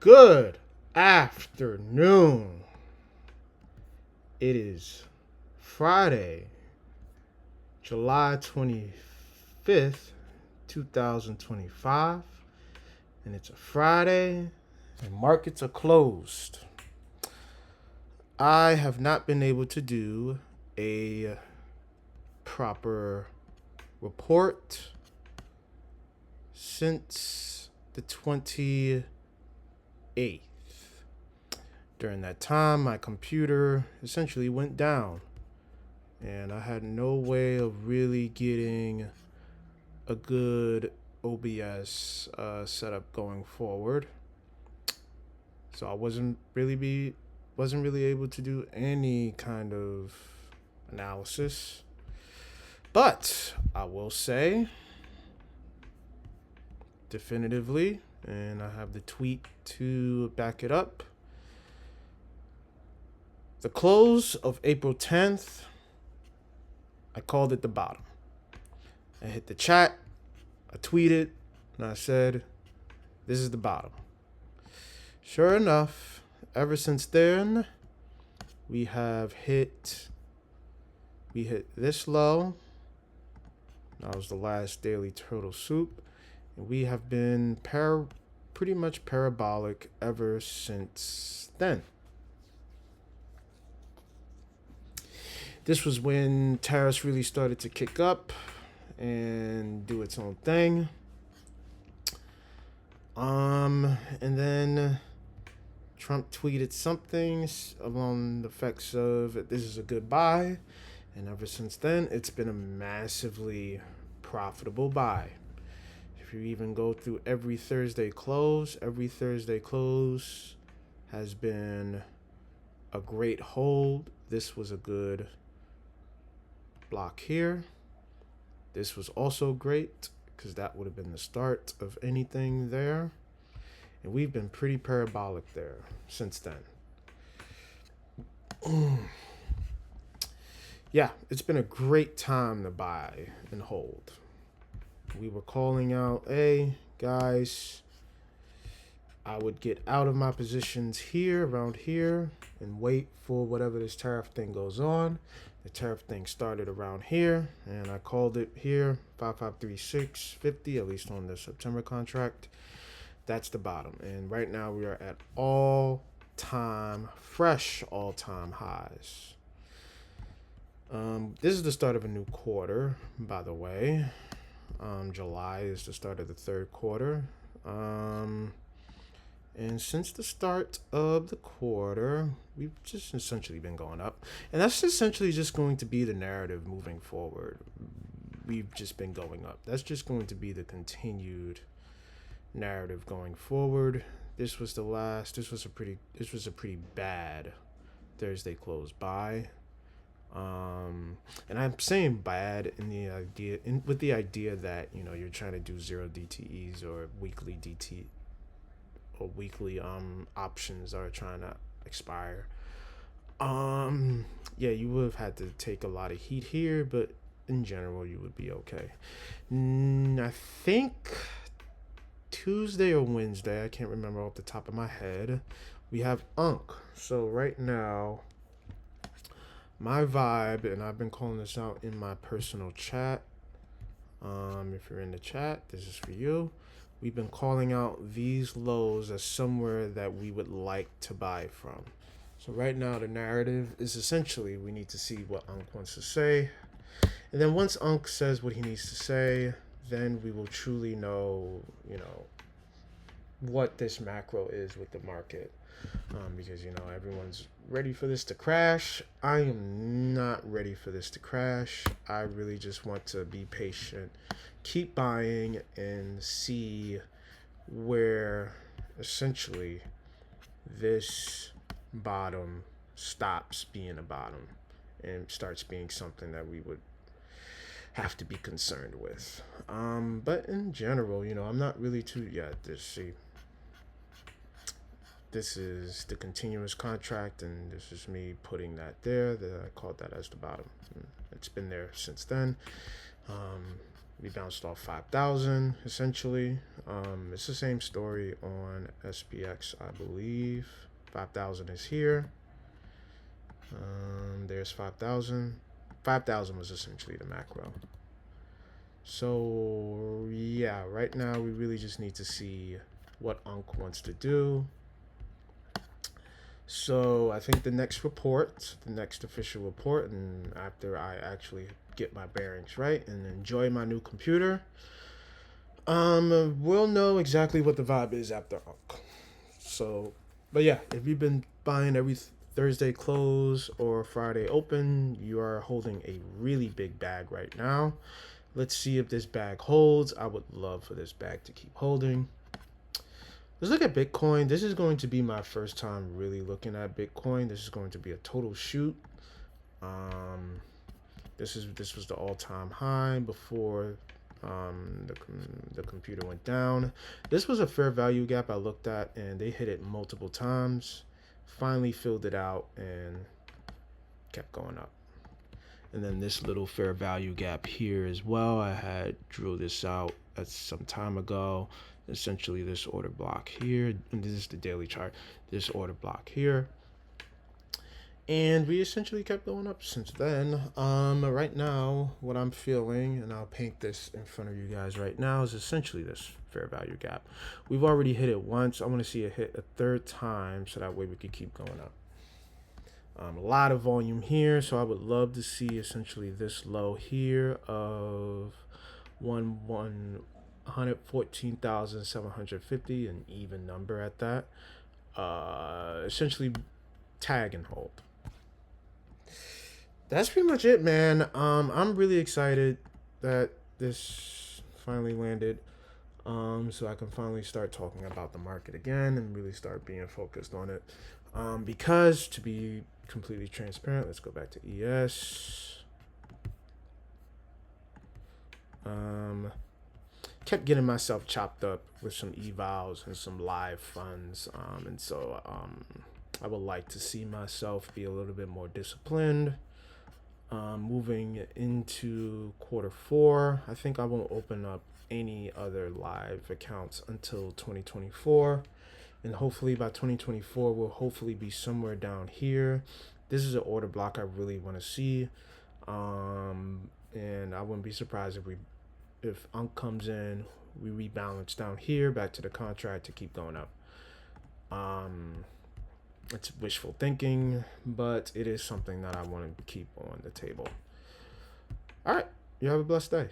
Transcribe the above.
Good afternoon. It is Friday, July 25th, 2025, and it's a Friday, and markets are closed. I have not been able to do a proper report since the 28th. During that time, my computer essentially went down, and I had no way of really getting a good OBS setup going forward. So I wasn't really able to do any kind of analysis. But I will say definitively, and I have the tweet to back it up. The close of April 10th, I called it the bottom. I hit the chat, I tweeted, and I said, this is the bottom. Sure enough, ever since then, we hit this low. That was the last daily turtle soup. And we have been pretty much parabolic ever since then. This was when tariffs really started to kick up and do its own thing. And then Trump tweeted something along the effects of this is a good buy. And ever since then, it's been a massively profitable buy. If you even go through every Thursday close has been a great hold. This was a good block here. This was also great because that would have been the start of anything there. And we've been pretty parabolic there since then. Yeah, it's been a great time to buy and hold. We were calling out, hey, guys, I would get out of my positions here, around here, and wait for whatever this tariff thing goes on. The tariff thing started around here, and I called it here, 5536.50, at least on the September contract. That's the bottom. And right now we are at fresh all-time highs. This is the start of a new quarter, by the way. July is the start of the third quarter. And since the start of the quarter, we've just essentially been going up. And that's essentially just going to be the narrative moving forward. We've just been going up. That's just going to be the continued narrative going forward. This was a pretty bad Thursday close buy. And I'm saying bad with the idea that, you're trying to do zero DTEs or weekly DT or weekly options are trying to expire. Yeah, you would have had to take a lot of heat here, but in general you would be okay. I think Tuesday or Wednesday, I can't remember off the top of my head, we have UNC. So right now, my vibe, and I've been calling this out in my personal chat. If you're in the chat, this is for you. We've been calling out these lows as somewhere that we would like to buy from. So right now, the narrative is essentially we need to see what UNC wants to say. And then once UNC says what he needs to say, then we will truly know, what this macro is with the market. Because, everyone's ready for this to crash. I am not ready for this to crash. I really just want to be patient, keep buying, and see where essentially this bottom stops being a bottom and starts being something that we would have to be concerned with. But in general, I'm not really too this is the continuous contract, and this is me putting that there. That I called that as the bottom. It's been there since then. We bounced off 5,000 essentially. It's the same story on SPX, I believe. 5,000 is here. There's 5,000. 5,000 was essentially the macro. So yeah, right now we really just need to see what Unk wants to do. So I think the next report, the next official report, and after I actually get my bearings right and enjoy my new computer, we'll know exactly what the vibe is after Unk. So, but yeah, if you've been buying every Thursday close or Friday open, you are holding a really big bag right now. Let's see if this bag holds. I would love for this bag to keep holding. Let's look at Bitcoin. This is going to be my first time really looking at Bitcoin. This is going to be a total shoot. This was the all-time high before the computer went down. This was a fair value gap I looked at, and they hit it multiple times. Finally filled it out and kept going up. And then this little fair value gap here as well. I had drew this out some time ago. Essentially this order block here, and this is the daily chart. This order block here. And we essentially kept going up since then. Right now, what I'm feeling, and I'll paint this in front of you guys right now, is essentially this fair value gap. We've already hit it once. I want to see it hit a third time so that way we can keep going up. A lot of volume here, so I would love to see essentially this low here of 114,750, an even number at that. Essentially tag and hold. That's pretty much it, man. I'm really excited that this finally landed. So I can finally start talking about the market again and really start being focused on it. Because to be completely transparent, let's go back to ES. Kept getting myself chopped up with some evals and some live funds, and so I would like to see myself be a little bit more disciplined. Moving into Q4, I think I won't open up any other live accounts until 2024. And hopefully by 2024, we'll hopefully be somewhere down here. This is an order block I really want to see. And I wouldn't be surprised if Unk comes in, we rebalance down here back to the contract to keep going up. It's wishful thinking, but it is something that I want to keep on the table. All right. You have a blessed day.